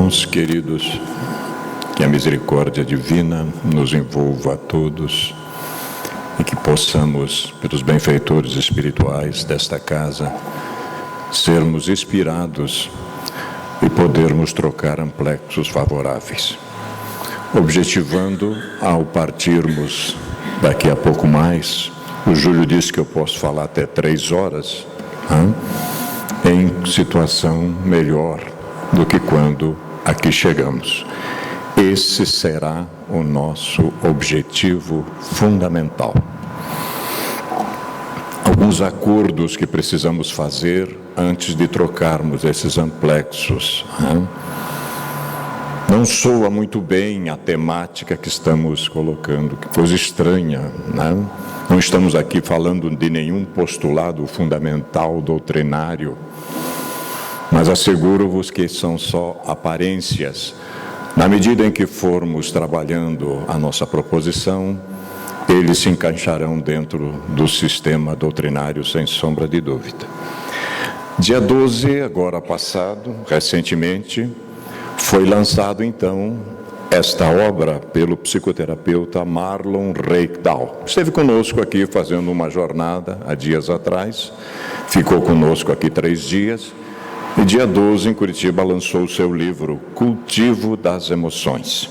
Irmãos queridos, que a misericórdia divina nos envolva a todos e que possamos, pelos benfeitores espirituais desta casa, sermos inspirados e podermos trocar amplexos favoráveis, objetivando, ao partirmos daqui a pouco mais, o Júlio disse que eu posso falar até 3 horas, em situação melhor do que quando aqui chegamos. Esse será o nosso objetivo fundamental. Alguns acordos que precisamos fazer antes de trocarmos esses amplexos. Não soa muito bem a temática que estamos colocando, que coisa estranha, né? Não estamos aqui falando de nenhum postulado fundamental doutrinário, mas asseguro-vos que são só aparências. Na medida em que formos trabalhando a nossa proposição, eles se encaixarão dentro do sistema doutrinário, sem sombra de dúvida. Dia 12, agora passado, recentemente, foi lançado, então, esta obra pelo psicoterapeuta Marlon Reikdal. Esteve conosco aqui fazendo uma jornada há dias atrás, ficou conosco aqui 3 dias, e dia 12, em Curitiba, lançou o seu livro Cultivo das Emoções,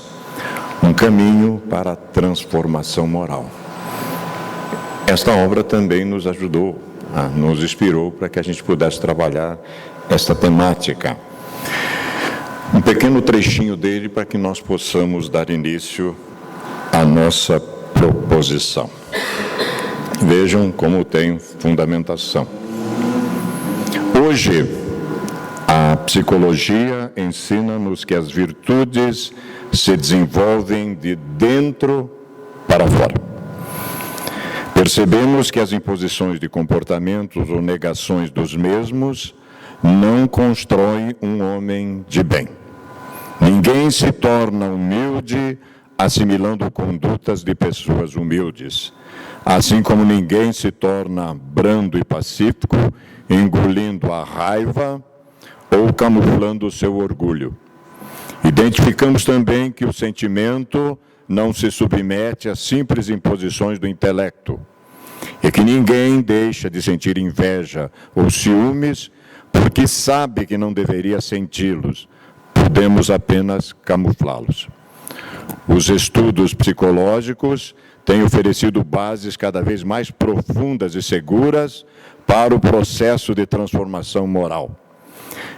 um caminho para a transformação moral. Esta obra também nos ajudou, nos inspirou para que a gente pudesse trabalhar esta temática. Um pequeno trechinho dele para que nós possamos dar início à nossa proposição. Vejam como tem fundamentação. Hoje, a psicologia ensina-nos que as virtudes se desenvolvem de dentro para fora. Percebemos que as imposições de comportamentos ou negações dos mesmos não constroem um homem de bem. Ninguém se torna humilde assimilando condutas de pessoas humildes, assim como ninguém se torna brando e pacífico engolindo a raiva ou camuflando o seu orgulho. Identificamos também que o sentimento não se submete a simples imposições do intelecto, e que ninguém deixa de sentir inveja ou ciúmes porque sabe que não deveria senti-los, podemos apenas camuflá-los. Os estudos psicológicos têm oferecido bases cada vez mais profundas e seguras para o processo de transformação moral.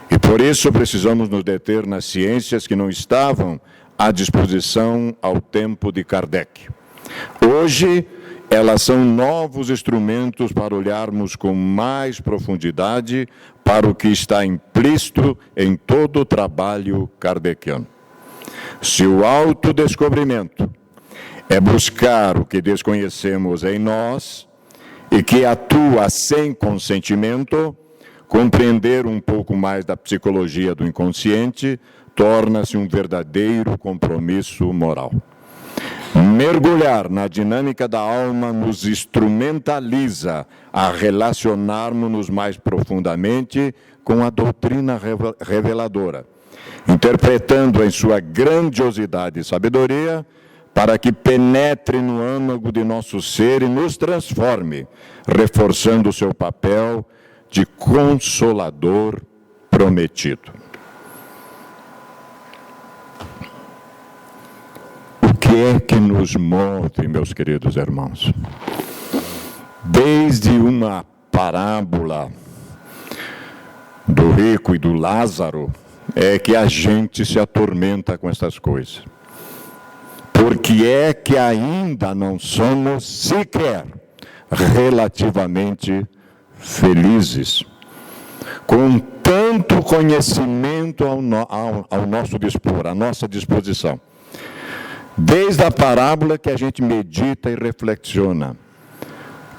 E por isso precisamos nos deter nas ciências que não estavam à disposição ao tempo de Kardec. Hoje, elas são novos instrumentos para olharmos com mais profundidade para o que está implícito em todo o trabalho kardeciano. Se o autodescobrimento é buscar o que desconhecemos em nós e que atua sem consentimento, compreender um pouco mais da psicologia do inconsciente torna-se um verdadeiro compromisso moral. Mergulhar na dinâmica da alma nos instrumentaliza a relacionarmos-nos mais profundamente com a doutrina reveladora, interpretando em sua grandiosidade e sabedoria para que penetre no âmago de nosso ser e nos transforme, reforçando o seu papel de consolador prometido. O que é que nos move, meus queridos irmãos? Desde uma parábola do rico e do Lázaro, é que a gente se atormenta com essas coisas. Porque é que ainda não somos sequer relativamente felizes, com tanto conhecimento ao nosso dispor, à nossa disposição. Desde a parábola que a gente medita e reflexiona.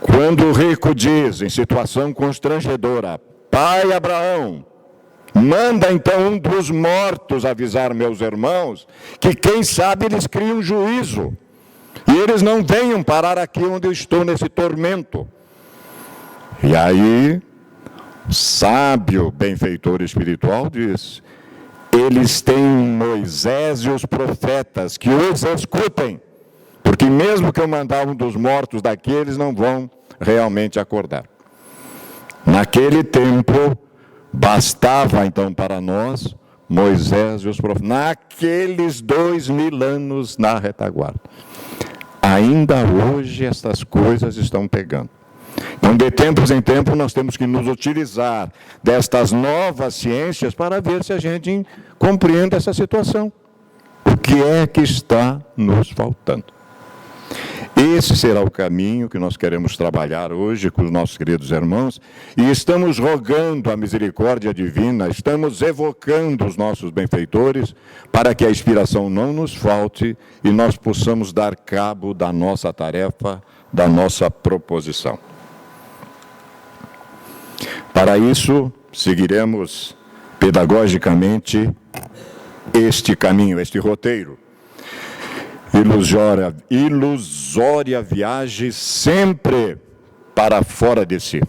Quando o rico diz, em situação constrangedora, Pai Abraão, manda então um dos mortos avisar meus irmãos que quem sabe eles criam juízo e eles não venham parar aqui onde eu estou nesse tormento. E aí, o sábio benfeitor espiritual diz, eles têm Moisés e os profetas, que os escutem, porque mesmo que eu mandar um dos mortos daqui, eles não vão realmente acordar. Naquele tempo, bastava então para nós Moisés e os profetas, naqueles 2000 anos na retaguarda. Ainda hoje essas coisas estão pegando. Então, de tempos em tempos, nós temos que nos utilizar destas novas ciências para ver se a gente compreende essa situação. O que é que está nos faltando? Esse será o caminho que nós queremos trabalhar hoje com os nossos queridos irmãos, e estamos rogando a misericórdia divina, estamos evocando os nossos benfeitores, para que a inspiração não nos falte e nós possamos dar cabo da nossa tarefa, da nossa proposição. Para isso, seguiremos pedagogicamente este caminho, este roteiro. Ilusória viagem sempre para fora de si.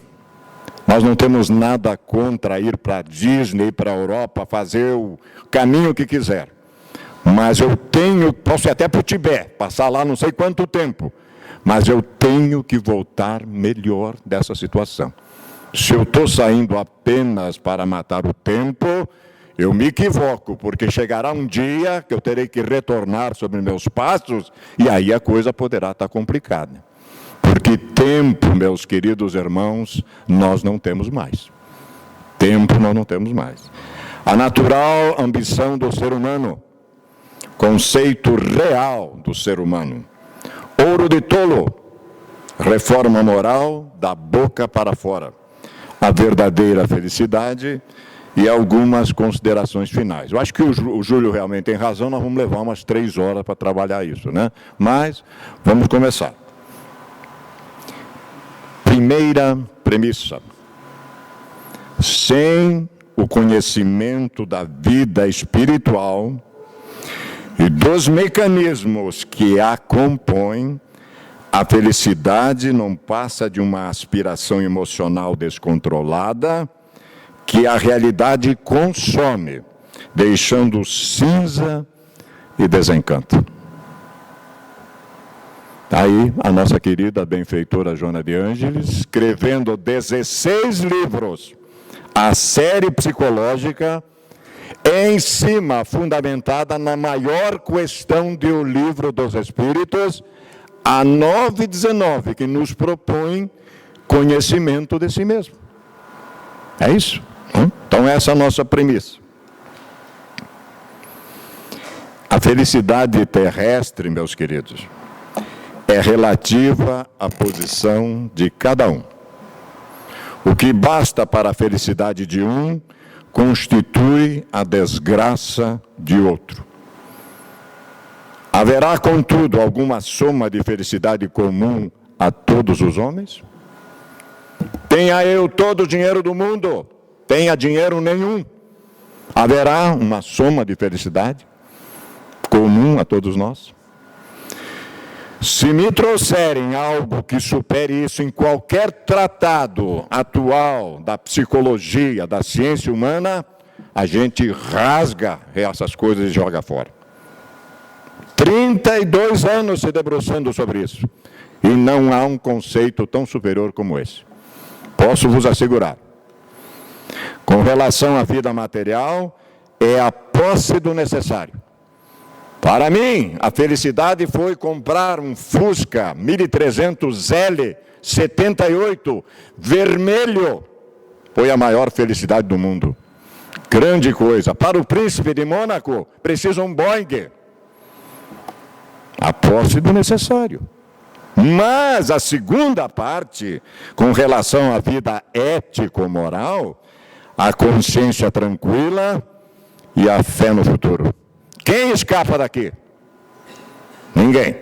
Nós não temos nada contra ir para a Disney, para a Europa, fazer o caminho que quiser. Mas posso ir até para o Tibete, passar lá não sei quanto tempo, mas eu tenho que voltar melhor dessa situação. Se eu estou saindo apenas para matar o tempo, eu me equivoco, porque chegará um dia que eu terei que retornar sobre meus passos, e aí a coisa poderá estar complicada. Porque tempo, meus queridos irmãos, nós não temos mais. Tempo nós não temos mais. A natural ambição do ser humano, conceito real do ser humano. Ouro de tolo, reforma moral da boca para fora. A verdadeira felicidade e algumas considerações finais. Eu acho que o Júlio realmente tem razão, nós vamos levar umas 3 horas para trabalhar isso, né? Mas vamos começar. Primeira premissa. Sem o conhecimento da vida espiritual e dos mecanismos que a compõem, a felicidade não passa de uma aspiração emocional descontrolada que a realidade consome, deixando cinza e desencanto. Aí, a nossa querida benfeitora Joana de Ângeles, escrevendo 16 livros, a série psicológica, em cima, fundamentada na maior questão do Livro dos Espíritos, a 919, que nos propõe conhecimento de si mesmo. É isso? Então, essa é a nossa premissa. A felicidade terrestre, meus queridos, é relativa à posição de cada um. O que basta para a felicidade de um, constitui a desgraça de outro. Haverá, contudo, alguma soma de felicidade comum a todos os homens? Tenha eu todo o dinheiro do mundo, tenha dinheiro nenhum. Haverá uma soma de felicidade comum a todos nós? Se me trouxerem algo que supere isso em qualquer tratado atual da psicologia, da ciência humana, a gente rasga essas coisas e joga fora. 32 anos se debruçando sobre isso. E não há um conceito tão superior como esse. Posso vos assegurar. Com relação à vida material, é a posse do necessário. Para mim, a felicidade foi comprar um Fusca 1300L 78, vermelho. Foi a maior felicidade do mundo. Grande coisa. Para o príncipe de Mônaco, precisa um Boeing. A posse do necessário. Mas a segunda parte, com relação à vida ético-moral, a consciência tranquila e a fé no futuro. Quem escapa daqui? Ninguém.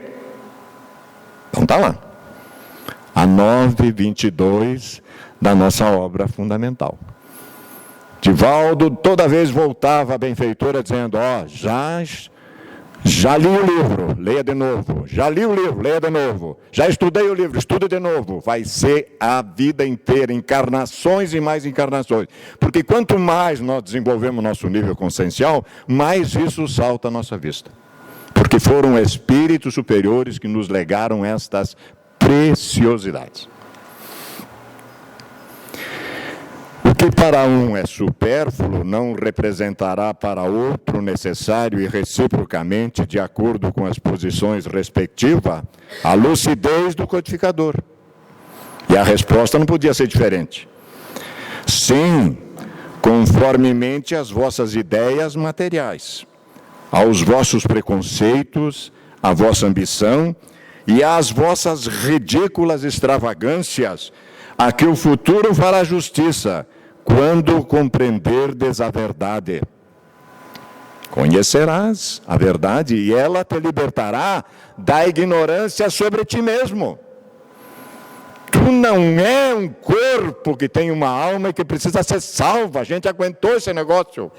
Então está lá. A 922 da nossa obra fundamental. Divaldo toda vez voltava a benfeitora dizendo, já Já li o livro, leia de novo. Já li o livro, leia de novo. Já estudei o livro, estude de novo. Vai ser a vida inteira, encarnações e mais encarnações. Porque quanto mais nós desenvolvemos nosso nível consciencial, mais isso salta à nossa vista. Porque foram espíritos superiores que nos legaram estas preciosidades. O que para um é supérfluo não representará para outro necessário e reciprocamente, de acordo com as posições respectivas, a lucidez do codificador. E a resposta não podia ser diferente. Sim, conformemente às vossas ideias materiais, aos vossos preconceitos, à vossa ambição e às vossas ridículas extravagâncias, a que o futuro fará justiça, quando compreenderdes a verdade. Conhecerás a verdade e ela te libertará da ignorância sobre ti mesmo. Tu não é um corpo que tem uma alma e que precisa ser salvo. A gente aguentou esse negócio.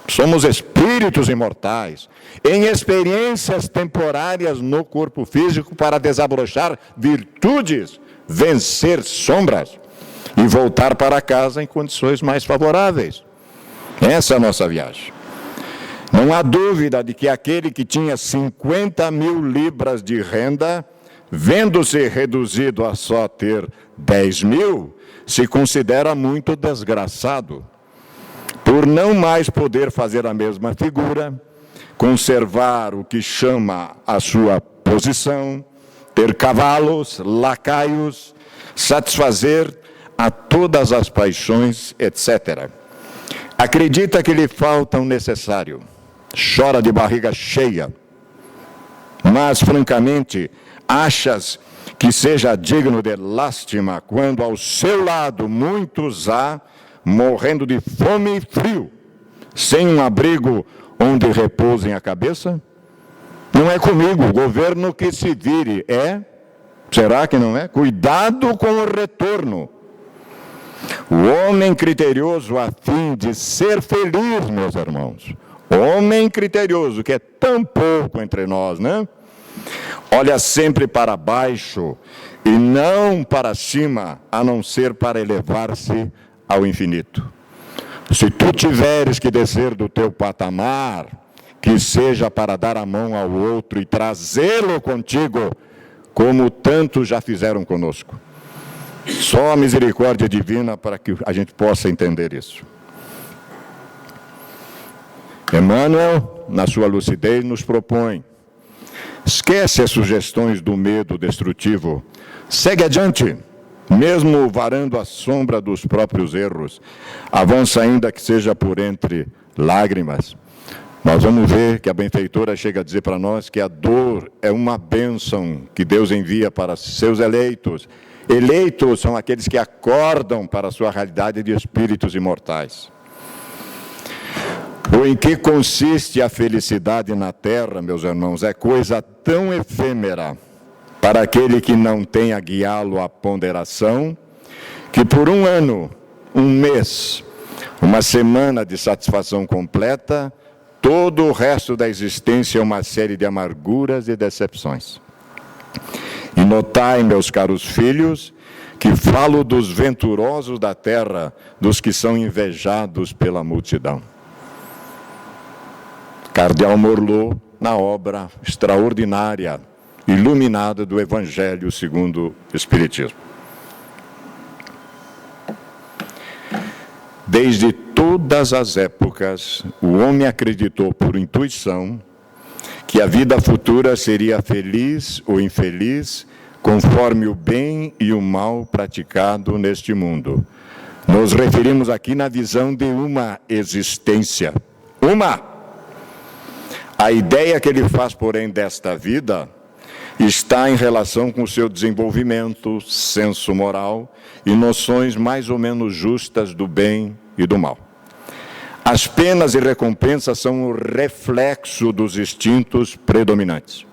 Somos espíritos imortais, em experiências temporárias no corpo físico para desabrochar virtudes, vencer sombras e voltar para casa em condições mais favoráveis. Essa é a nossa viagem. Não há dúvida de que aquele que tinha 50.000 libras de renda, vendo-se reduzido a só ter 10.000, se considera muito desgraçado, por não mais poder fazer a mesma figura, conservar o que chama a sua posição, ter cavalos, lacaios, satisfazer a todas as paixões, etc. Acredita que lhe falta o necessário, chora de barriga cheia, mas, francamente, achas que seja digno de lástima quando ao seu lado muitos há, morrendo de fome e frio, sem um abrigo onde repousem a cabeça? Não é comigo, o governo que se vire, é? Será que não é? Cuidado com o retorno. O homem criterioso, a fim de ser feliz, meus irmãos, homem criterioso, que é tão pouco entre nós, né? Olha sempre para baixo e não para cima, a não ser para elevar-se ao infinito. Se tu tiveres que descer do teu patamar, que seja para dar a mão ao outro e trazê-lo contigo, como tantos já fizeram conosco. Só a misericórdia divina para que a gente possa entender isso. Emmanuel, na sua lucidez, nos propõe: esquece as sugestões do medo destrutivo, segue adiante, mesmo varando a sombra dos próprios erros, avança ainda que seja por entre lágrimas. Nós vamos ver que a benfeitora chega a dizer para nós que a dor é uma bênção que Deus envia para seus eleitos. Eleitos são aqueles que acordam para a sua realidade de espíritos imortais. O em que consiste a felicidade na terra, meus irmãos, é coisa tão efêmera para aquele que não tem a guiá-lo à ponderação, que por um ano, um mês, uma semana de satisfação completa, todo o resto da existência é uma série de amarguras e decepções. E notai, meus caros filhos, que falo dos venturosos da terra, dos que são invejados pela multidão. Cardeal Morlot, na obra extraordinária, iluminada do Evangelho segundo o Espiritismo. Desde todas as épocas, o homem acreditou por intuição que a vida futura seria feliz ou infeliz, conforme o bem e o mal praticado neste mundo. Nos referimos aqui na visão de uma existência. A ideia que ele faz, porém, desta vida está em relação com o seu desenvolvimento, senso moral e noções mais ou menos justas do bem e do mal. As penas e recompensas são o reflexo dos instintos predominantes.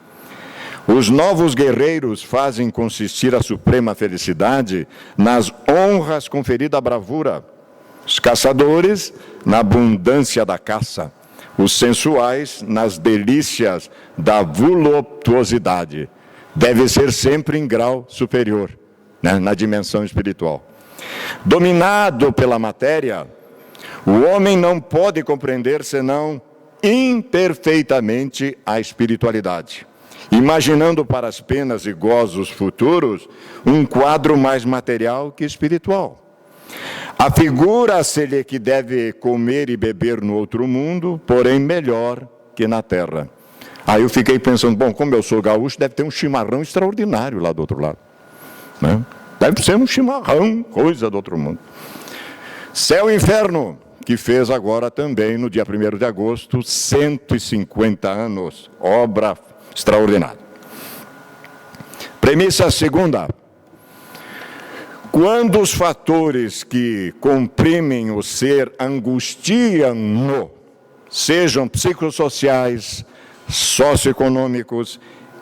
Os novos guerreiros fazem consistir a suprema felicidade nas honras conferidas à bravura. Os caçadores, na abundância da caça. os sensuais nas delícias da voluptuosidade. Deve ser sempre em grau superior, né, na dimensão espiritual. Dominado pela matéria, o homem não pode compreender senão imperfeitamente a espiritualidade, imaginando para as penas e gozos futuros um quadro mais material que espiritual. Afigura-se-lhe que deve comer e beber no outro mundo, porém melhor que na terra. Aí eu fiquei pensando, bom, como eu sou gaúcho, deve ter um chimarrão extraordinário lá do outro lado, né? Deve ser um chimarrão, coisa do outro mundo. Céu e Inferno, que fez agora também, no dia 1º de agosto, 150 anos, obra extraordinária. Premissa segunda: quando os fatores que comprimem o ser angustiam-no, sejam psicossociais, socioeconômicos,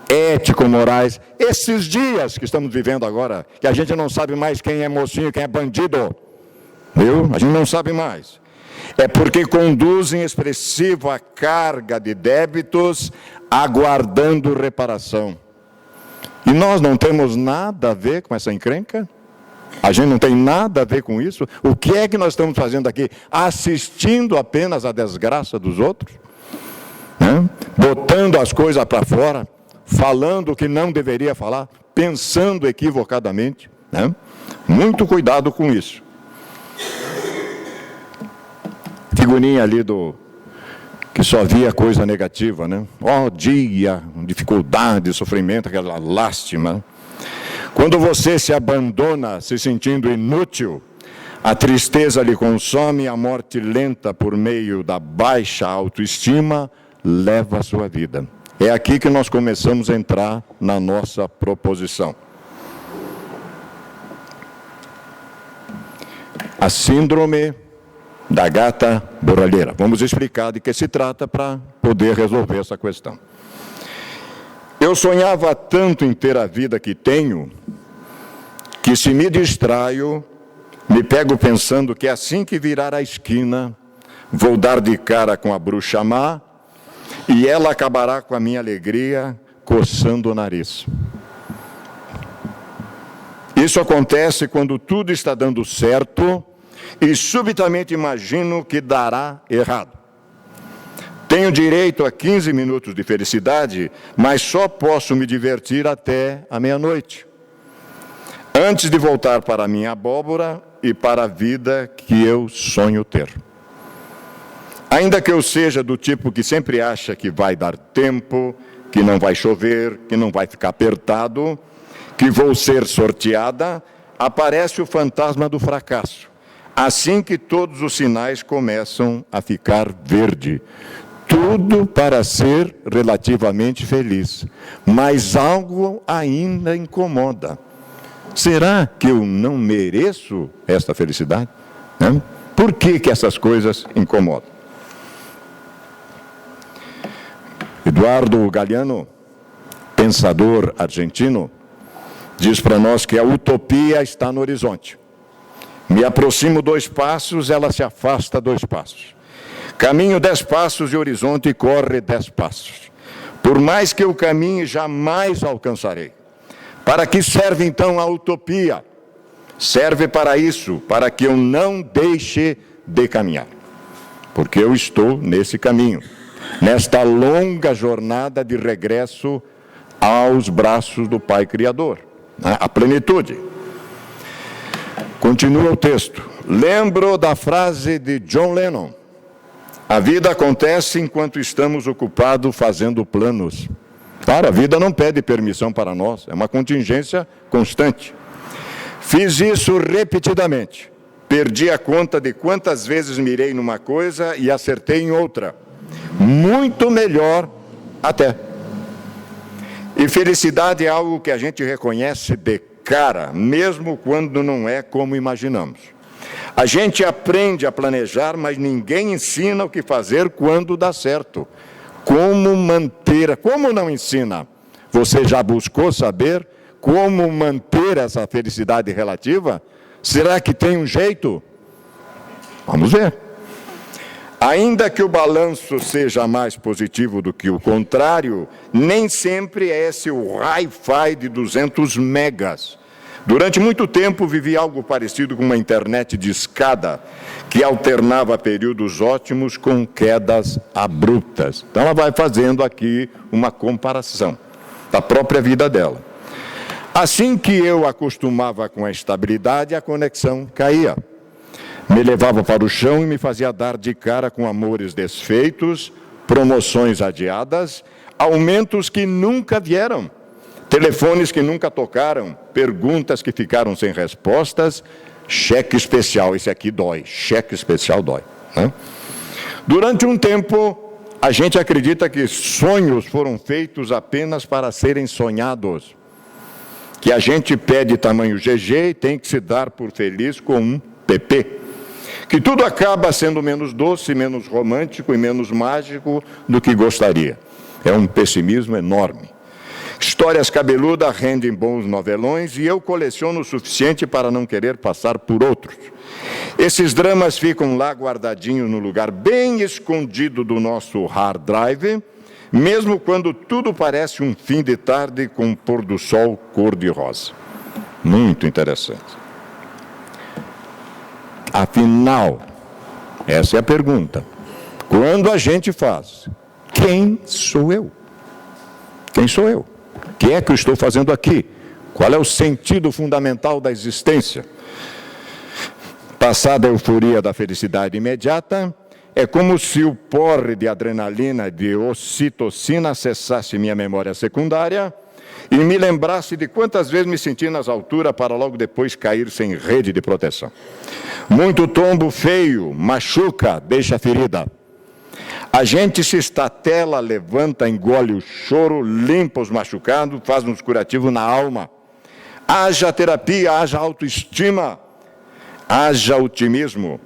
ético-morais, esses dias que estamos vivendo agora, que a gente não sabe mais quem é mocinho, quem é bandido, viu? A gente não sabe mais. É porque conduzem expressiva carga de débitos, aguardando reparação. E nós não temos nada a ver com essa encrenca? A gente não tem nada a ver com isso? O que é que nós estamos fazendo aqui? Assistindo apenas a desgraça dos outros? Né? Botando as coisas para fora, falando o que não deveria falar, pensando equivocadamente, né? Muito cuidado com isso. Figurinha ali que só via coisa negativa, né? Ó dia, dificuldade, sofrimento, aquela lástima. Quando você se abandona se sentindo inútil, a tristeza lhe consome, a morte lenta por meio da baixa autoestima leva a sua vida. É aqui que nós começamos a entrar na nossa proposição. A síndrome da gata borralheira. Vamos explicar de que se trata para poder resolver essa questão. Eu sonhava tanto em ter a vida que tenho, que se me distraio, me pego pensando que assim que virar a esquina, vou dar de cara com a bruxa má, e ela acabará com a minha alegria, coçando o nariz. Isso acontece quando tudo está dando certo, e subitamente imagino que dará errado. Tenho direito a 15 minutos de felicidade, mas só posso me divertir até a meia-noite, antes de voltar para a minha abóbora e para a vida que eu sonho ter. Ainda que eu seja do tipo que sempre acha que vai dar tempo, que não vai chover, que não vai ficar apertado, que vou ser sorteada, aparece o fantasma do fracasso. Assim que todos os sinais começam a ficar verde. Tudo para ser relativamente feliz, mas algo ainda incomoda. Será que eu não mereço esta felicidade? Por que essas coisas incomodam? Eduardo Galeano, pensador argentino, diz para nós que a utopia está no horizonte. Me aproximo 2 passos, ela se afasta 2 passos. Caminho 10 passos e o horizonte corre 10 passos. Por mais que eu caminhe, jamais alcançarei. Para que serve então a utopia? Serve para isso, para que eu não deixe de caminhar. Porque eu estou nesse caminho, nesta longa jornada de regresso aos braços do Pai Criador, né? A plenitude. Continua o texto. Lembro da frase de John Lennon: a vida acontece enquanto estamos ocupados fazendo planos. Claro, a vida não pede permissão para nós, é uma contingência constante. Fiz isso repetidamente. Perdi a conta de quantas vezes mirei numa coisa e acertei em outra. Muito melhor até. E felicidade é algo que a gente reconhece de cara, mesmo quando não é como imaginamos. A gente aprende a planejar, mas ninguém ensina o que fazer quando dá certo. Como manter, como não ensina? Você já buscou saber como manter essa felicidade relativa? Será que tem um jeito? Vamos ver. Ainda que o balanço seja mais positivo do que o contrário, nem sempre é esse o Wi-Fi de 200 megas. Durante muito tempo vivi algo parecido com uma internet de escada, que alternava períodos ótimos com quedas abruptas. Então ela vai fazendo aqui uma comparação da própria vida dela. Assim que eu acostumava com a estabilidade, a conexão caía. Me levava para o chão e me fazia dar de cara com amores desfeitos, promoções adiadas, aumentos que nunca vieram, telefones que nunca tocaram, perguntas que ficaram sem respostas, cheque especial, esse aqui dói, cheque especial dói, né? Durante um tempo, a gente acredita que sonhos foram feitos apenas para serem sonhados, que a gente pede tamanho GG e tem que se dar por feliz com um PP. Que tudo acaba sendo menos doce, menos romântico e menos mágico do que gostaria. É um pessimismo enorme. Histórias cabeludas rendem bons novelões e eu coleciono o suficiente para não querer passar por outros. Esses dramas ficam lá guardadinhos no lugar bem escondido do nosso hard drive, mesmo quando tudo parece um fim de tarde com um pôr do sol cor-de-rosa. Muito interessante. Afinal, essa é a pergunta. Quando a gente faz, quem sou eu? Quem sou eu? O que é que eu estou fazendo aqui? Qual é o sentido fundamental da existência? Passada a euforia da felicidade imediata, é como se o porre de adrenalina, de ocitocina, acessasse minha memória secundária e me lembrasse de quantas vezes me senti nas alturas para logo depois cair sem rede de proteção. Muito tombo feio, machuca, deixa ferida. A gente se estatela, levanta, engole o choro, limpa os machucados, faz uns curativos na alma. Haja terapia, haja autoestima, haja otimismo.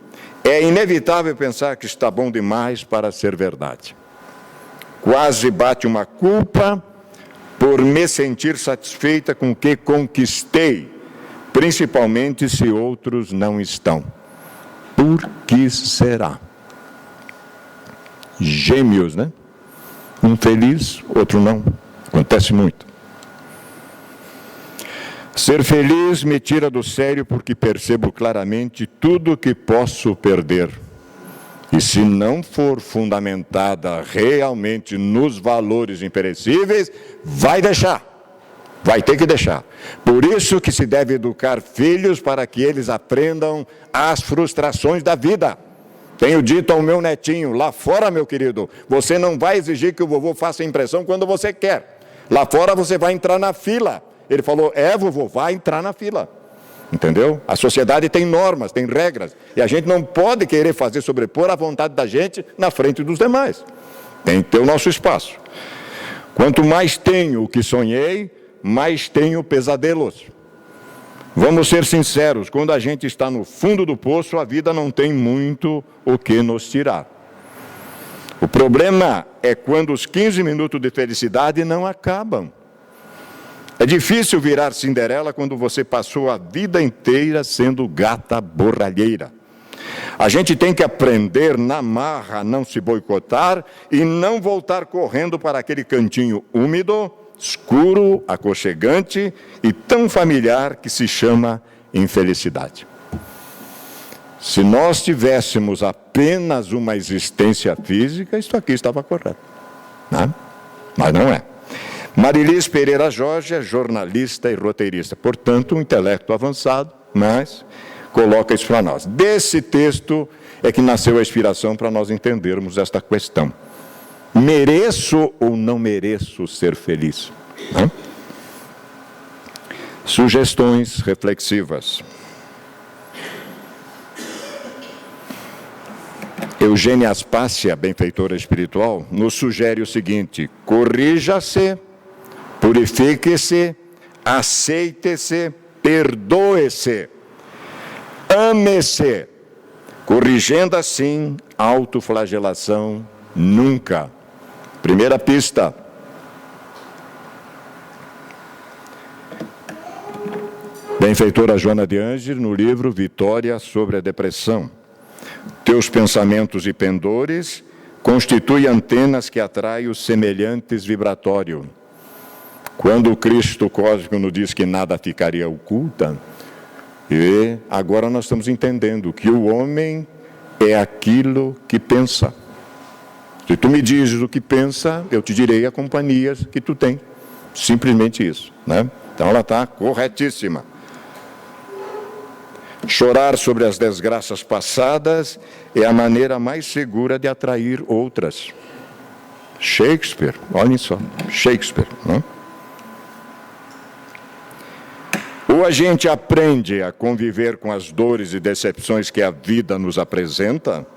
É inevitável pensar que está bom demais para ser verdade. Quase bate uma culpa por me sentir satisfeita com o que conquistei, principalmente se outros não estão. Por que será? Gêmeos, né? Um feliz, outro não. Acontece muito. Ser feliz me tira do sério porque percebo claramente tudo que posso perder. E se não for fundamentada realmente nos valores imperecíveis, vai deixar. Vai ter que deixar. Por isso que se deve educar filhos para que eles aprendam as frustrações da vida. Tenho dito ao meu netinho, lá fora, meu querido, você não vai exigir que o vovô faça impressão quando você quer. Lá fora você vai entrar na fila. Ele falou, vovô, vai entrar na fila. Entendeu? A sociedade tem normas, tem regras. E a gente não pode querer fazer sobrepor a vontade da gente na frente dos demais. Tem que ter o nosso espaço. Quanto mais tenho o que sonhei, mais tenho pesadelos. Vamos ser sinceros, quando a gente está no fundo do poço, a vida não tem muito o que nos tirar. O problema é quando os 15 minutos de felicidade não acabam. É difícil virar Cinderela quando você passou a vida inteira sendo gata borralheira. A gente tem que aprender na marra a não se boicotar e não voltar correndo para aquele cantinho úmido, escuro, aconchegante e tão familiar que se chama infelicidade. Se nós tivéssemos apenas uma existência física, isso aqui estava correto, né? Mas não é. Marilis Pereira Jorge é jornalista e roteirista, portanto, um intelecto avançado, mas coloca isso para nós. Desse texto é que nasceu a inspiração para nós entendermos esta questão. Mereço ou não mereço ser feliz? Né? Sugestões reflexivas. Eugênia Aspácia, benfeitora espiritual, nos sugere o seguinte: corrija-se, purifique-se, aceite-se, perdoe-se, ame-se, corrigindo assim, autoflagelação nunca. Primeira pista. Benfeitora Joana de Ângeles, no livro Vitória sobre a Depressão. Teus pensamentos e pendores constituem antenas que atraem os semelhantes vibratório. Quando o Cristo cósmico nos diz que nada ficaria oculta, e agora nós estamos entendendo que o homem é aquilo que pensa. Se tu me dizes o que pensa, eu te direi a companhia que tu tem. Simplesmente isso, né? Então ela está corretíssima. Chorar sobre as desgraças passadas é a maneira mais segura de atrair outras. Shakespeare, olhem só, Shakespeare, né? Ou a gente aprende a conviver com as dores e decepções que a vida nos apresenta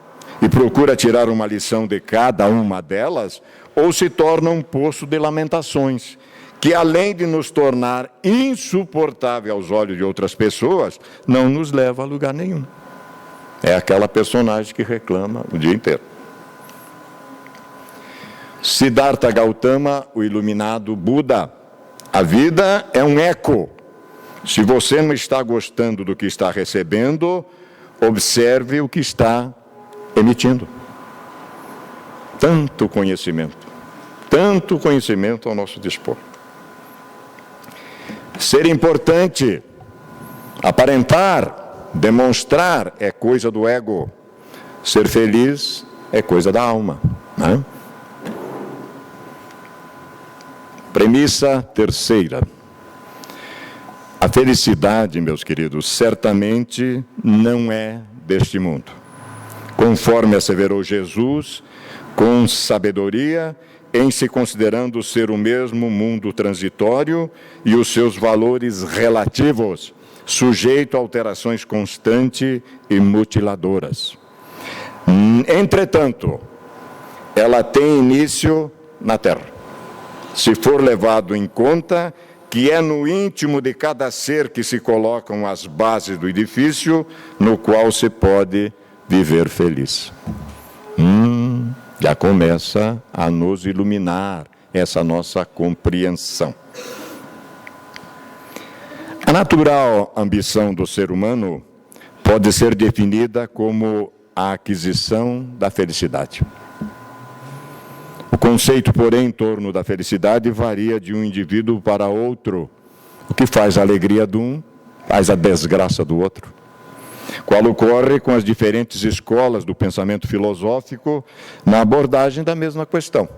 e procura tirar uma lição de cada uma delas, ou se torna um poço de lamentações, que além de nos tornar insuportável aos olhos de outras pessoas, não nos leva a lugar nenhum. É aquela personagem que reclama o dia inteiro. Siddhartha Gautama, o iluminado Buda: a vida é um eco. Se você não está gostando do que está recebendo, observe o que está emitindo. Tanto conhecimento ao nosso dispor. Ser importante, aparentar, demonstrar é coisa do ego. Ser feliz é coisa da alma, né? Premissa terceira. A felicidade, meus queridos, certamente não é deste mundo. Conforme asseverou Jesus, com sabedoria, em se considerando ser o mesmo mundo transitório e os seus valores relativos, sujeito a alterações constantes e mutiladoras. Entretanto, ela tem início na Terra. Se for levado em conta que é no íntimo de cada ser que se colocam as bases do edifício no qual se pode viver feliz. Já começa a nos iluminar essa nossa compreensão. A natural ambição do ser humano pode ser definida como a aquisição da felicidade. O conceito, porém, em torno da felicidade varia de um indivíduo para outro. O que faz a alegria de um, faz a desgraça do outro. Qual ocorre com as diferentes escolas do pensamento filosófico na abordagem da mesma questão.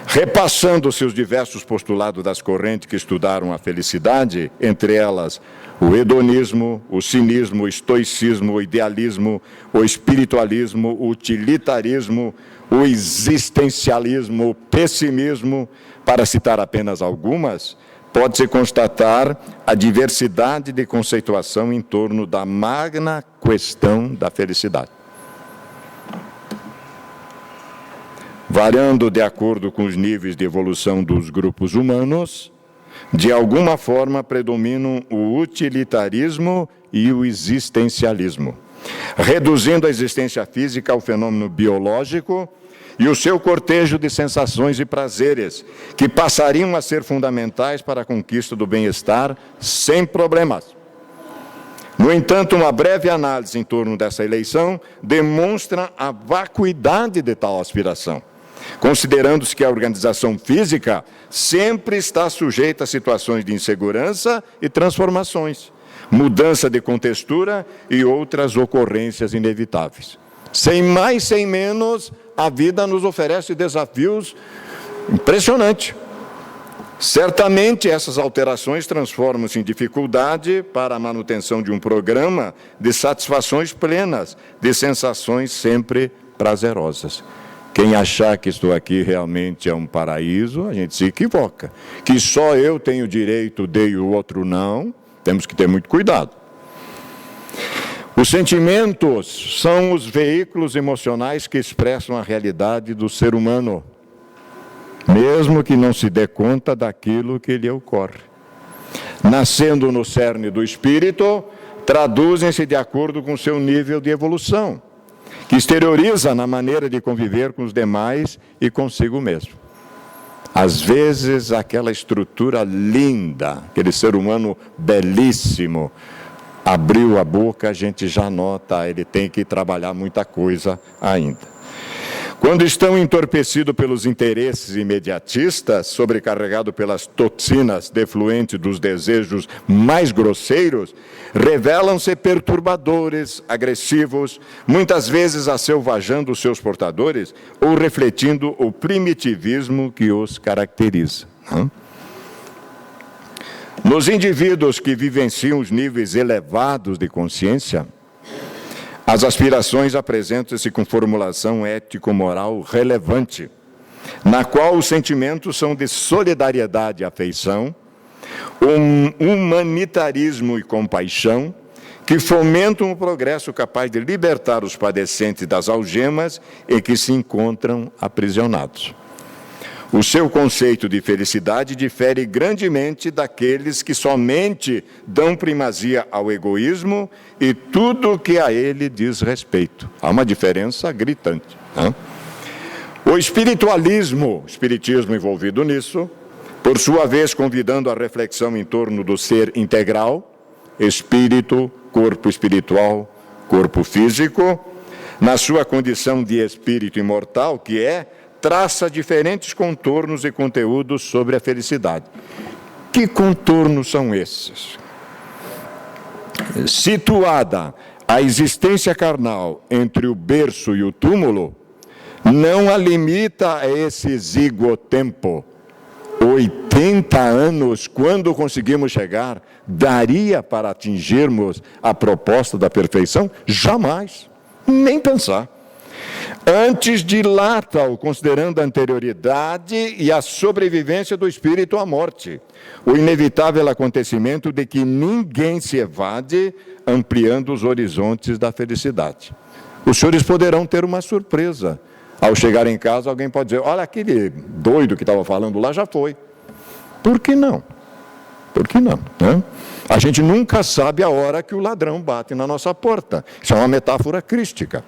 Repassando-se os diversos postulados das correntes que estudaram a felicidade, entre elas o hedonismo, o cinismo, o estoicismo, o idealismo, o espiritualismo, o utilitarismo, o existencialismo, o pessimismo, para citar apenas algumas, pode-se constatar a diversidade de conceituação em torno da magna questão da felicidade. Variando de acordo com os níveis de evolução dos grupos humanos, de alguma forma predominam o utilitarismo e o existencialismo, reduzindo a existência física ao fenômeno biológico e o seu cortejo de sensações e prazeres, que passariam a ser fundamentais para a conquista do bem-estar sem problemas. No entanto, uma breve análise em torno dessa eleição demonstra a vacuidade de tal aspiração, considerando-se que a organização física sempre está sujeita a situações de insegurança e transformações, mudança de contextura e outras ocorrências inevitáveis. Sem mais, sem menos, a vida nos oferece desafios impressionantes. Certamente essas alterações transformam-se em dificuldade para a manutenção de um programa de satisfações plenas, de sensações sempre prazerosas. Quem achar que estou aqui realmente é um paraíso, a gente se equivoca. Que só eu tenho direito de e o outro não, temos que ter muito cuidado. Os sentimentos são os veículos emocionais que expressam a realidade do ser humano, mesmo que não se dê conta daquilo que lhe ocorre. Nascendo no cerne do espírito, traduzem-se de acordo com seu nível de evolução, que exterioriza na maneira de conviver com os demais e consigo mesmo. Às vezes, aquela estrutura linda, aquele ser humano belíssimo, abriu a boca, a gente já nota, ele tem que trabalhar muita coisa ainda. Quando estão entorpecidos pelos interesses imediatistas, sobrecarregados pelas toxinas defluentes dos desejos mais grosseiros, revelam-se perturbadores, agressivos, muitas vezes asselvajando os seus portadores ou refletindo o primitivismo que os caracteriza. Nos indivíduos que vivenciam os níveis elevados de consciência, as aspirações apresentam-se com formulação ético-moral relevante, na qual os sentimentos são de solidariedade e afeição, humanitarismo e compaixão, que fomentam o progresso capaz de libertar os padecentes das algemas em que se encontram aprisionados. O seu conceito de felicidade difere grandemente daqueles que somente dão primazia ao egoísmo e tudo que a ele diz respeito. Há uma diferença gritante. O espiritismo envolvido nisso, por sua vez convidando a reflexão em torno do ser integral, espírito, corpo espiritual, corpo físico, na sua condição de espírito imortal, que traça diferentes contornos e conteúdos sobre a felicidade. Que contornos são esses? Situada a existência carnal entre o berço e o túmulo, não a limita a esse exíguo tempo. 80 anos, quando conseguimos chegar, daria para atingirmos a proposta da perfeição? Jamais, nem pensar. Antes dilata-o, considerando a anterioridade e a sobrevivência do espírito à morte, o inevitável acontecimento de que ninguém se evade, ampliando os horizontes da felicidade. Os senhores poderão ter uma surpresa. Ao chegar em casa, alguém pode dizer, olha, aquele doido que estava falando lá já foi. Por que não? Por que não? A gente nunca sabe a hora que o ladrão bate na nossa porta. Isso é uma metáfora crística.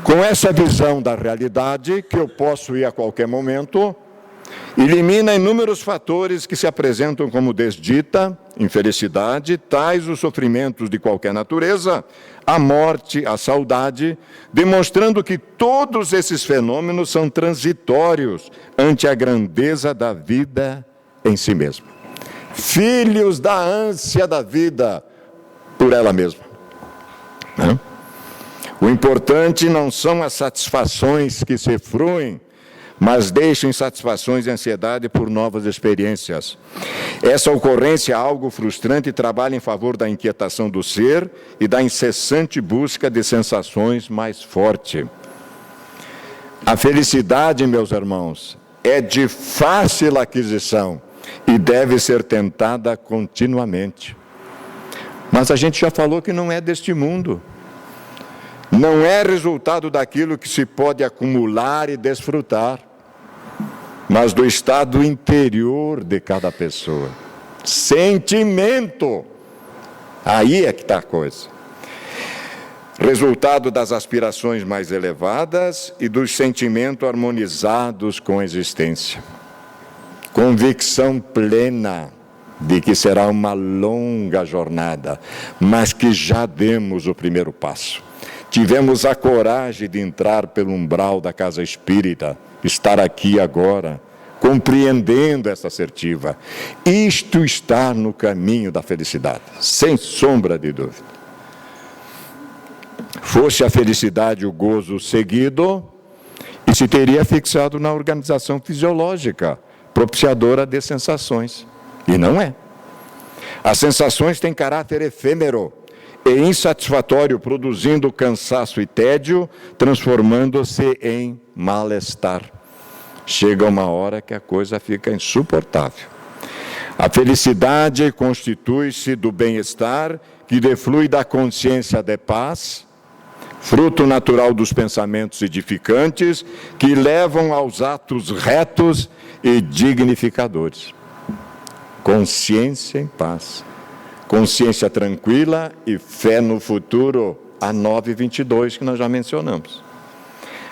Com essa visão da realidade, que eu posso ir a qualquer momento, elimina inúmeros fatores que se apresentam como desdita, infelicidade, tais os sofrimentos de qualquer natureza, a morte, a saudade, demonstrando que todos esses fenômenos são transitórios ante a grandeza da vida em si mesma. Filhos da ânsia da vida por ela mesma. O importante não são as satisfações que se fruem, mas deixam insatisfações e ansiedade por novas experiências. Essa ocorrência é algo frustrante e trabalha em favor da inquietação do ser e da incessante busca de sensações mais fortes. A felicidade, meus irmãos, é de fácil aquisição e deve ser tentada continuamente. Mas a gente já falou que não é deste mundo. Não é resultado daquilo que se pode acumular e desfrutar, mas do estado interior de cada pessoa. Sentimento. Aí é que está a coisa. Resultado das aspirações mais elevadas e dos sentimentos harmonizados com a existência. Convicção plena de que será uma longa jornada, mas que já demos o primeiro passo. Tivemos a coragem de entrar pelo umbral da casa espírita, estar aqui agora, compreendendo essa assertiva. Isto está no caminho da felicidade, sem sombra de dúvida. Fosse a felicidade o gozo seguido, e se teria fixado na organização fisiológica, propiciadora de sensações. E não é. As sensações têm caráter efêmero e insatisfatório, produzindo cansaço e tédio, transformando-se em mal-estar. Chega uma hora que a coisa fica insuportável. A felicidade constitui-se do bem-estar que deflui da consciência de paz, fruto natural dos pensamentos edificantes que levam aos atos retos e dignificadores. Consciência em paz. Consciência tranquila e fé no futuro, a 9:22 que nós já mencionamos.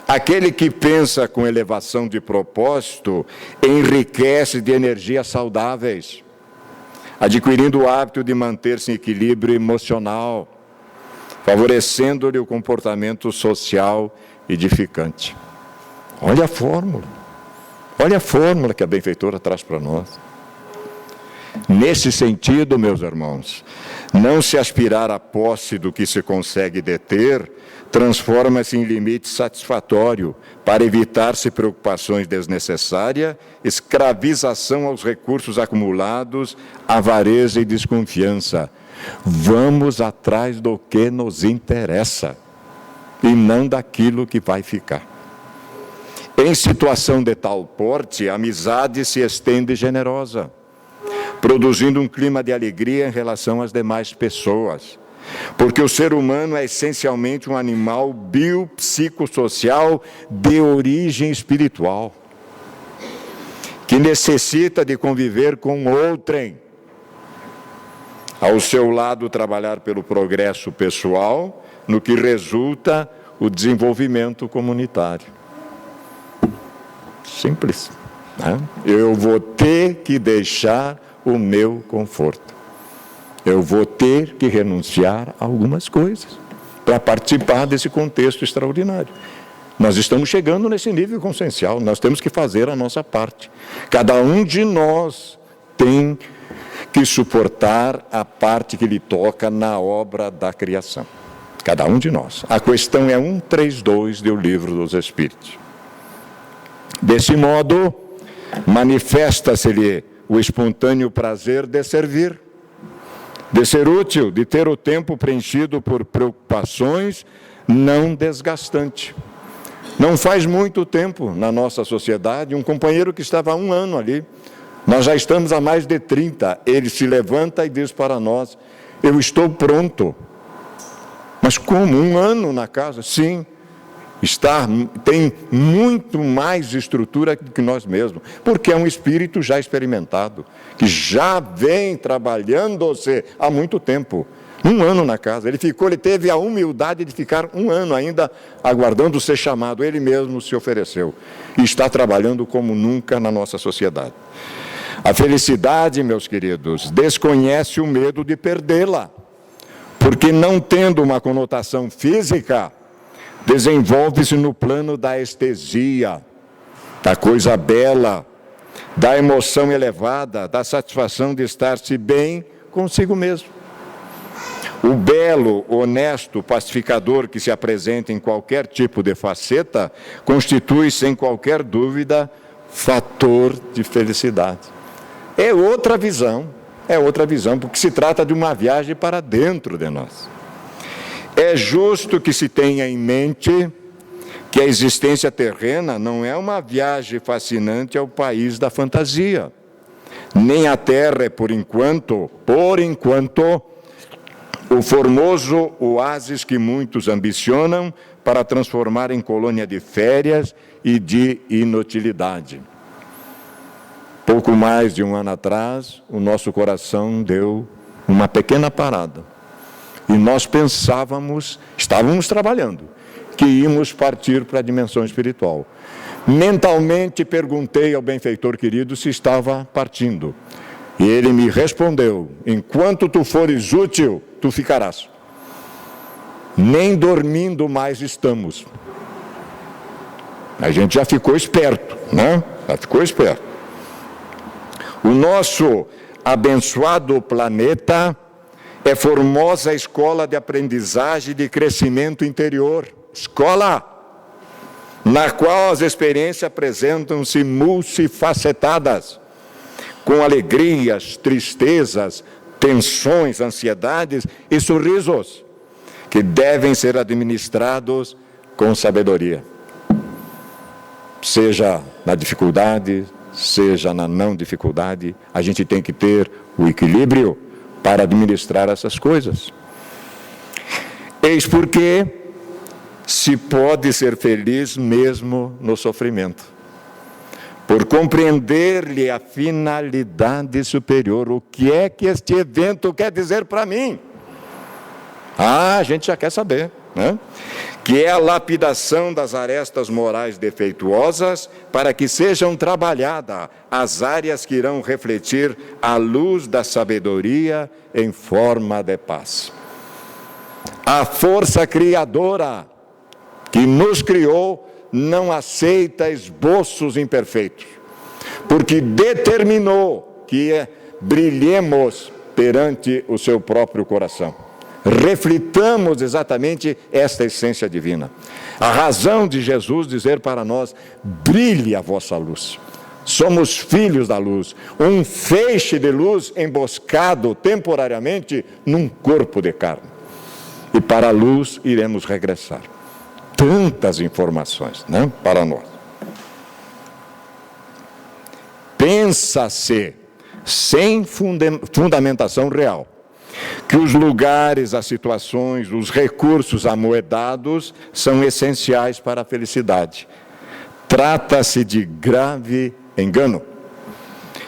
Aquele que pensa com elevação de propósito enriquece de energias saudáveis. adquirindo o hábito de manter-se em equilíbrio emocional, favorecendo-lhe o comportamento social edificante. Olha a fórmula que a benfeitora traz para nós. Nesse sentido, meus irmãos, não se aspirar à posse do que se consegue deter, transforma-se em limite satisfatório para evitar-se preocupações desnecessárias, escravização aos recursos acumulados, avareza e desconfiança. Vamos atrás do que nos interessa e não daquilo que vai ficar. Em situação de tal porte, a amizade se estende generosa, produzindo um clima de alegria em relação às demais pessoas. Porque o ser humano é essencialmente um animal biopsicossocial de origem espiritual, que necessita de conviver com outrem. Ao seu lado, trabalhar pelo progresso pessoal, no que resulta o desenvolvimento comunitário. Simples, né? Eu vou ter que deixar o meu conforto. Eu vou ter que renunciar a algumas coisas para participar desse contexto extraordinário. Nós estamos chegando nesse nível consciencial, nós temos que fazer a nossa parte. Cada um de nós tem que suportar a parte que lhe toca na obra da criação. Cada um de nós. A questão é 132 do Livro dos Espíritos. Desse modo, manifesta-se-lhe o espontâneo prazer de servir, de ser útil, de ter o tempo preenchido por preocupações não desgastantes. Não faz muito tempo na nossa sociedade, um companheiro que estava há 1 ano ali, nós já estamos há mais de 30, ele se levanta e diz para nós, eu estou pronto. Mas como? 1 ano na casa? Sim. Tem muito mais estrutura que nós mesmos, porque é um espírito já experimentado, que já vem trabalhando-se há muito tempo. 1 ano na casa, ele teve a humildade de ficar 1 ano ainda aguardando ser chamado, ele mesmo se ofereceu, e está trabalhando como nunca na nossa sociedade. A felicidade, meus queridos, desconhece o medo de perdê-la, porque não tendo uma conotação física, desenvolve-se no plano da estesia, da coisa bela, da emoção elevada, da satisfação de estar-se bem consigo mesmo. O belo, honesto, pacificador que se apresenta em qualquer tipo de faceta, constitui, sem qualquer dúvida, fator de felicidade. É outra visão, porque se trata de uma viagem para dentro de nós. É justo que se tenha em mente que a existência terrena não é uma viagem fascinante ao país da fantasia. Nem a Terra é, por enquanto, o formoso oásis que muitos ambicionam para transformar em colônia de férias e de inutilidade. Pouco mais de 1 ano atrás, o nosso coração deu uma pequena parada. E nós estávamos trabalhando, que íamos partir para a dimensão espiritual. Mentalmente perguntei ao benfeitor querido se estava partindo. E ele me respondeu, enquanto tu fores útil, tu ficarás. Nem dormindo mais estamos. A gente já ficou esperto, né? Já ficou esperto. O nosso abençoado planeta é formosa escola de aprendizagem e de crescimento interior. Escola na qual as experiências apresentam-se multifacetadas, com alegrias, tristezas, tensões, ansiedades e sorrisos, que devem ser administrados com sabedoria. Seja na dificuldade, seja na não dificuldade, a gente tem que ter o equilíbrio para administrar essas coisas. Eis porque se pode ser feliz mesmo no sofrimento, por compreender-lhe a finalidade superior. O que é que este evento quer dizer para mim? A gente já quer saber, né? Que é a lapidação das arestas morais defeituosas para que sejam trabalhadas as áreas que irão refletir a luz da sabedoria em forma de paz. A força criadora que nos criou não aceita esboços imperfeitos, porque determinou que brilhemos perante o seu próprio coração. Reflitamos exatamente esta essência divina. A razão de Jesus dizer para nós: brilhe a vossa luz. Somos filhos da luz, um feixe de luz emboscado temporariamente num corpo de carne. E para a luz iremos regressar. Tantas informações, né, para nós. Pensa-se, sem fundamentação real, que os lugares, as situações, os recursos amoedados são essenciais para a felicidade. Trata-se de grave engano.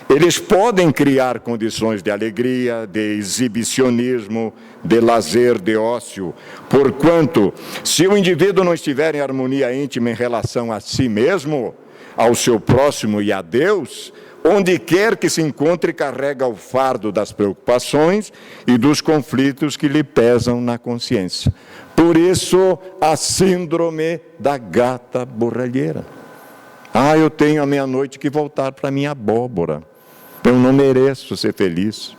Eles podem criar condições de alegria, de exibicionismo, de lazer, de ócio, porquanto, se o indivíduo não estiver em harmonia íntima em relação a si mesmo, ao seu próximo e a Deus, onde quer que se encontre, carrega o fardo das preocupações e dos conflitos que lhe pesam na consciência. Por isso, a síndrome da gata borralheira. Eu tenho à meia-noite que voltar para a minha abóbora. Eu não mereço ser feliz.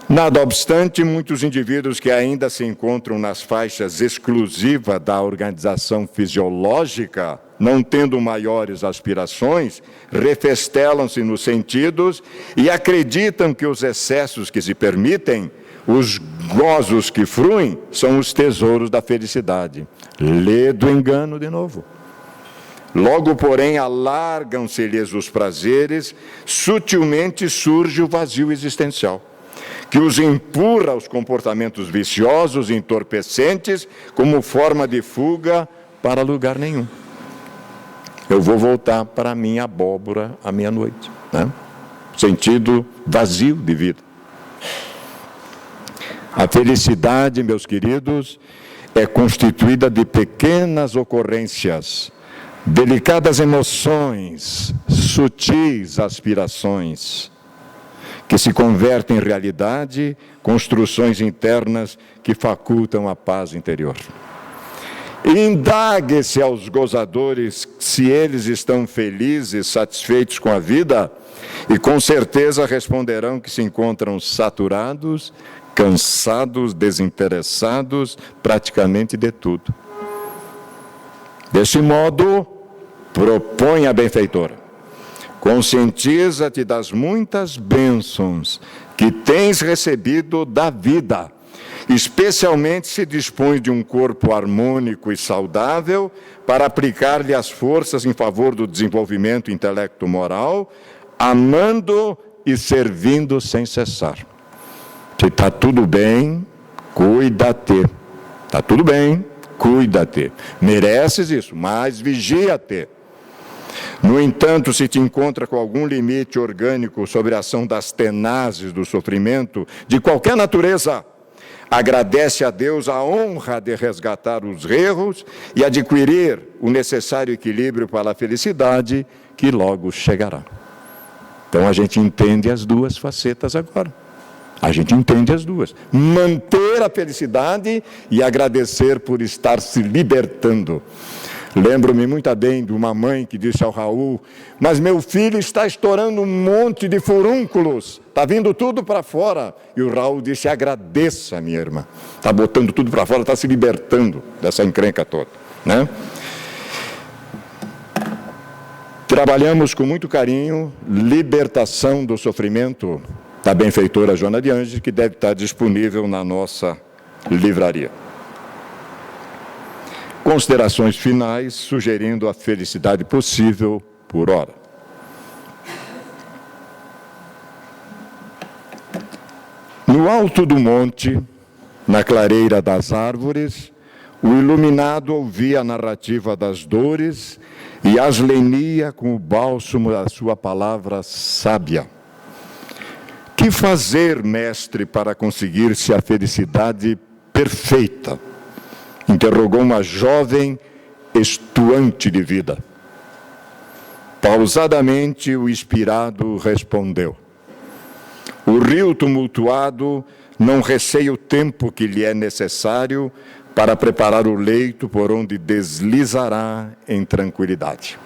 Nada obstante, muitos indivíduos que ainda se encontram nas faixas exclusivas da organização fisiológica, não tendo maiores aspirações, refestelam-se nos sentidos e acreditam que os excessos que se permitem, os gozos que fruem, são os tesouros da felicidade. Lê do engano de novo. Logo, porém, alargam-se-lhes os prazeres, sutilmente surge o vazio existencial, que os empurra aos comportamentos viciosos e entorpecentes como forma de fuga para lugar nenhum. Eu vou voltar para a minha abóbora à meia-noite, né? Sentido vazio de vida. A felicidade, meus queridos, é constituída de pequenas ocorrências, delicadas emoções, sutis aspirações, que se convertem em realidade, construções internas que facultam a paz interior. Indague-se aos gozadores se eles estão felizes, satisfeitos com a vida, e com certeza responderão que se encontram saturados, cansados, desinteressados, praticamente de tudo. Desse modo, propõe a benfeitora: conscientiza-te das muitas bênçãos que tens recebido da vida, especialmente se dispõe de um corpo harmônico e saudável para aplicar-lhe as forças em favor do desenvolvimento intelecto-moral, amando e servindo sem cessar. Se está tudo bem, cuida-te. Está tudo bem, cuida-te. Mereces isso, mas vigia-te. No entanto, se te encontra com algum limite orgânico sobre a ação das tenazes do sofrimento, de qualquer natureza, agradece a Deus a honra de resgatar os erros e adquirir o necessário equilíbrio para a felicidade que logo chegará. Então a gente entende as duas facetas agora. A gente entende as duas. Manter a felicidade e agradecer por estar se libertando. Lembro-me muito bem de uma mãe que disse ao Raul: mas meu filho está estourando um monte de furúnculos, está vindo tudo para fora. E o Raul disse: agradeça, minha irmã, está botando tudo para fora, está se libertando dessa encrenca toda, né? Trabalhamos com muito carinho Libertação do Sofrimento, da benfeitora Joana de Ângeles, que deve estar disponível na nossa livraria. Considerações finais, sugerindo a felicidade possível por hora. No alto do monte, na clareira das árvores, o iluminado ouvia a narrativa das dores e as lenia com o bálsamo da sua palavra sábia. Que fazer, mestre, para conseguir-se a felicidade perfeita? Interrogou uma jovem estuante de vida. Pausadamente o inspirado respondeu: o rio tumultuado não receia o tempo que lhe é necessário para preparar o leito por onde deslizará em tranquilidade.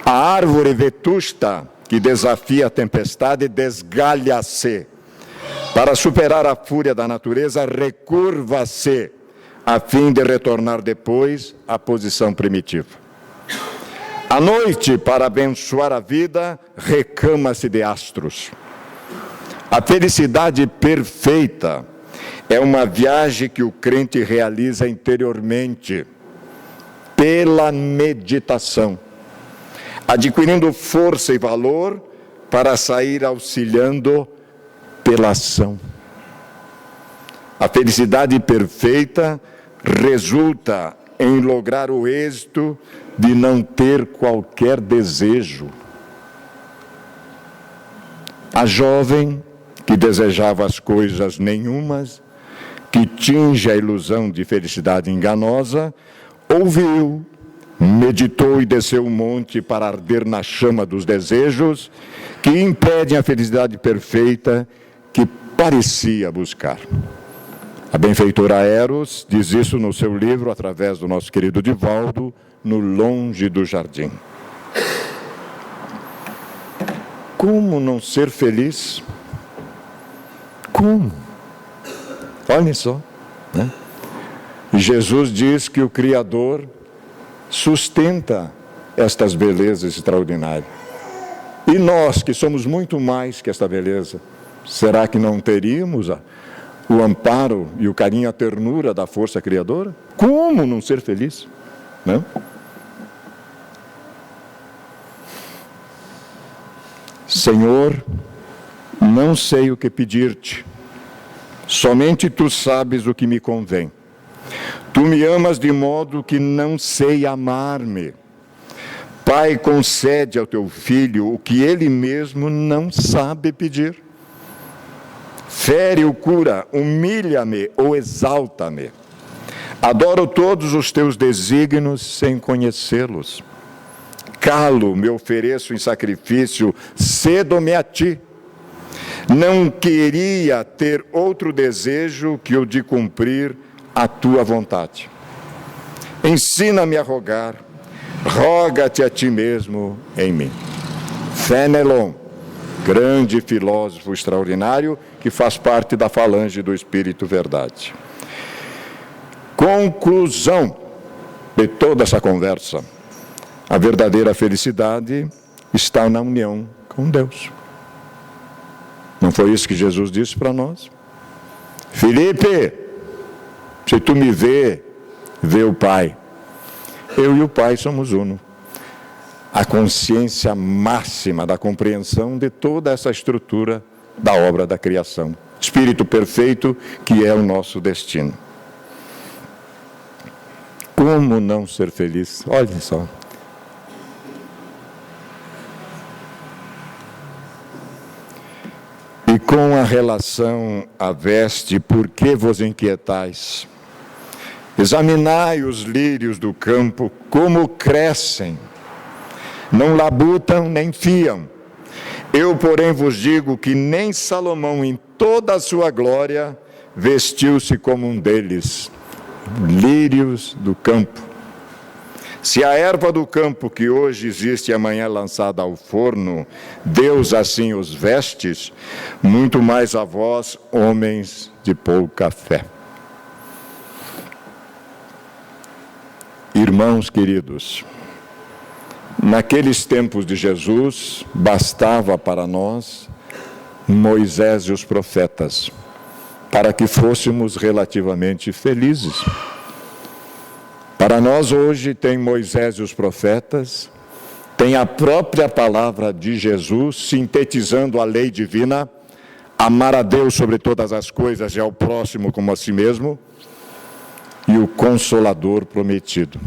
A árvore vetusta que desafia a tempestade desgalha-se. Para superar a fúria da natureza, recurva-se, a fim de retornar depois à posição primitiva. À noite, para abençoar a vida, recama-se de astros. A felicidade perfeita é uma viagem que o crente realiza interiormente, pela meditação, adquirindo força e valor para sair auxiliando pela ação. A felicidade perfeita resulta em lograr o êxito de não ter qualquer desejo. A jovem que desejava as coisas nenhumas, que tinge a ilusão de felicidade enganosa, ouviu, meditou e desceu o monte para arder na chama dos desejos que impedem a felicidade perfeita que parecia buscar. A benfeitora Eros diz isso no seu livro, através do nosso querido Divaldo, No Longe do Jardim. Como não ser feliz? Como? Olhem só, né? Jesus diz que o Criador sustenta estas belezas extraordinárias. E nós, que somos muito mais que esta beleza, será que não teríamos o amparo e o carinho, a ternura da força criadora? Como não ser feliz? Não? Senhor, não sei o que pedir-te, somente tu sabes o que me convém. Tu me amas de modo que não sei amar-me. Pai, concede ao teu filho o que ele mesmo não sabe pedir. Fere ou cura, humilha-me ou exalta-me. Adoro todos os teus desígnios sem conhecê-los. Calo, me ofereço em sacrifício, cedo-me a ti. Não queria ter outro desejo que o de cumprir a tua vontade. Ensina-me a rogar, roga-te a ti mesmo em mim. Fénelon, grande filósofo extraordinário, que faz parte da falange do Espírito Verdade. Conclusão de toda essa conversa: a verdadeira felicidade está na união com Deus. Não foi isso que Jesus disse para nós? Felipe, se tu me vê, vê o Pai. Eu e o Pai somos uno. A consciência máxima da compreensão de toda essa estrutura da obra da criação. Espírito perfeito, que é o nosso destino. Como não ser feliz? Olhem só. E com a relação à veste, por que vos inquietais? Examinai os lírios do campo, como crescem. Não labutam nem fiam. Eu, porém, vos digo que nem Salomão, em toda a sua glória, vestiu-se como um deles. Lírios do campo. Se a erva do campo que hoje existe e amanhã lançada ao forno, Deus assim os vestes, muito mais a vós, homens de pouca fé. Irmãos queridos, naqueles tempos de Jesus, bastava para nós Moisés e os profetas, para que fôssemos relativamente felizes. Para nós hoje tem Moisés e os profetas, tem a própria palavra de Jesus, sintetizando a lei divina, amar a Deus sobre todas as coisas e ao próximo como a si mesmo, e o Consolador prometido.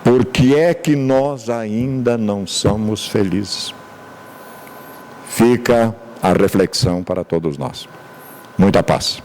Por que é que nós ainda não somos felizes? Fica a reflexão para todos nós. Muita paz.